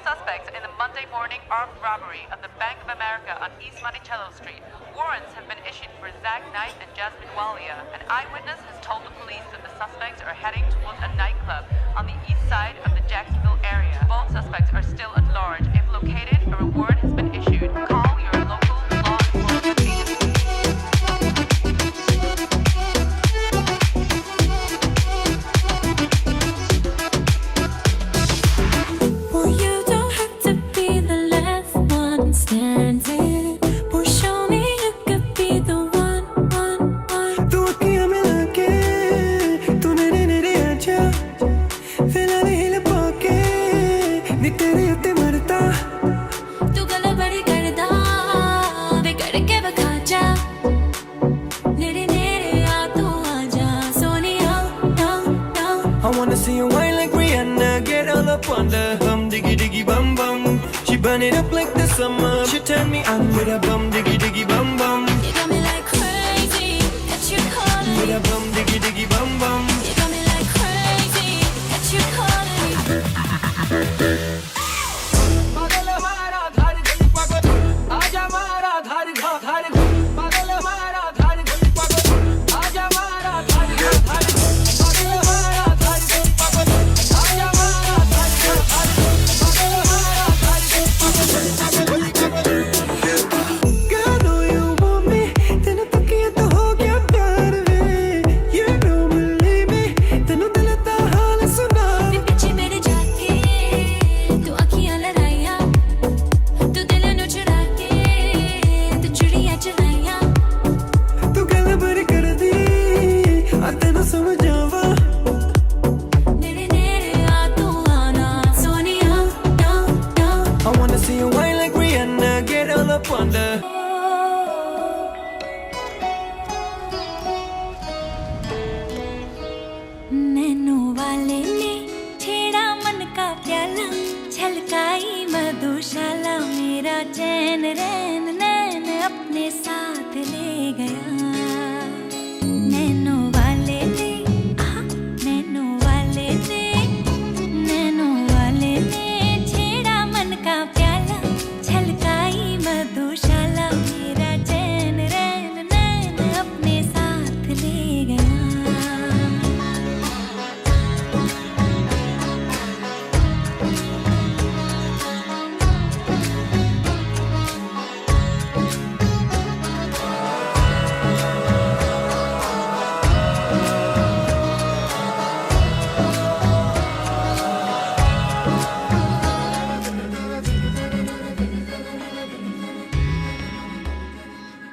suspects in the Monday morning armed robbery of the Bank of America on East Monticello Street. Warrants have been issued for Zach Knight and Jasmine Walia. An eyewitness has told the police that the suspects are heading towards a nightclub on the east side of the Jacksonville area. Both suspects are still at large. If located, a reward has been issued. Call your local law enforcement agency. Burn it up like the summer. She turn me on with a bum diggy diggy bum bum. You got me like crazy, that you calling With me. a bum diggy diggy bum bum. You got me like crazy, that you calling me. पागल हमारा धार गली पागल आजा हमारा धार घा धार पागल हमारा धार गली पागल आजा हमारा धार घा धार पागल हमारा धार गली पागल आजा हमारा धार घा धार पागल हमारा धार गली पागल Girl, know you want me. तेनू तकिया तो हो गया प्यार वे. You don't believe me. तेनू दिल दा हाल सुना. पीछे मेरे जाके तू अखियां लड़ाइया, तू दिल नू चुरा के तू चुड़िया चलाइया. तू गल बड़ी कर दी. आ तेनू समझावा. नेड़े नेड़े आ तू आना Sonia. I wanna see you whine like Rihanna. Get all up on the. Nano वाले ने छेड़ा मन का प्याला, छलकाई मधुशाला. मेरा चैन रैन नैन अपने साथ ले गया. नैनो वाले ने नैनो वाले ने नैनो वाले ने छेड़ा मन का प्याला, छलकाई मधुशाला. मेरा चैन रैन नैन अपने साथ ले गया.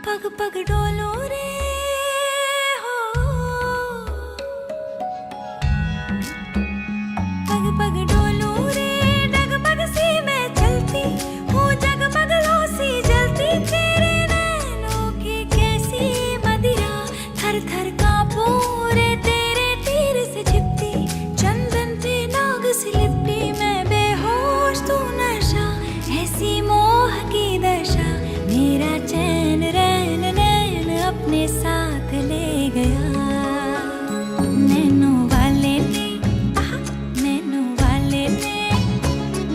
पग पग डोलो रे हो, पग पग डोलो रे. डगमग सी मैं चलती हूँ, जगमग लो सी जलती. तेरे नैनों की कैसी मदिरा, थर थर कांपू रे तेरे तीर से छिपती. चंदन पे नाग सी लिपटी मैं बेहोश तू नशा, ऐसी मोह की दशा. मेरा चैन रैन नैन अपने साथ ले गया. नैनो वाले ने नैनो वाले ने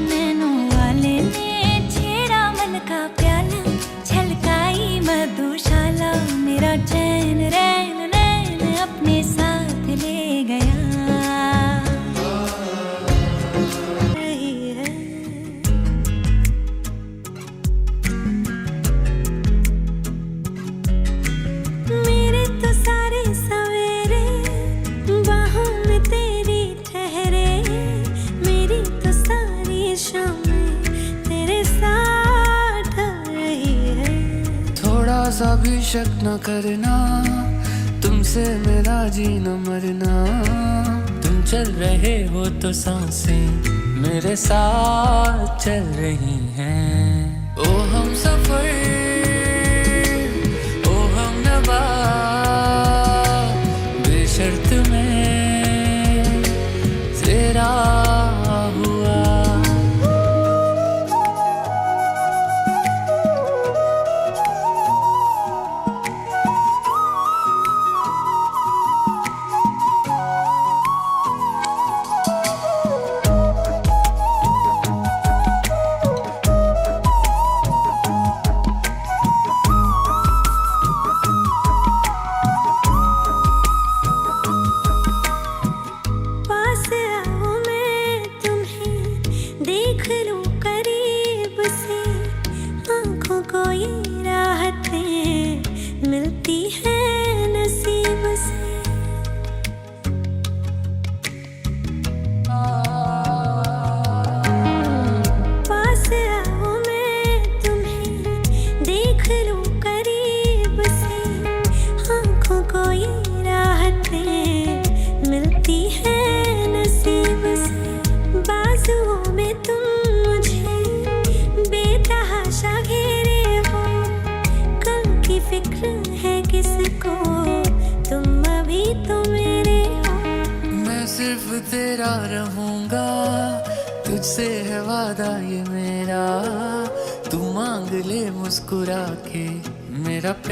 नैनो वाले ने छेड़ा मन का प्याला, छलकाई मधुशाला. मेरा चैन रैन नैन अपने साथ ले गया. मेरे तो सारे सवेरे बाहों में तेरी ठहरे, मेरी तो सारी शामें तेरे साथ रही है. थोड़ा सा भी शक न करना, तुमसे मेरा जीना मरना. तुम चल रहे हो तो सांसें मेरे साथ चल रही हैं. ओ हम सफर ओ हम नवा, बेशर्त में तेरा हुआ. सिर्फ तेरा रहूंगा, तुझसे है वादा ये मेरा, तू मांग ले मुस्कुरा के मेरा प्यार।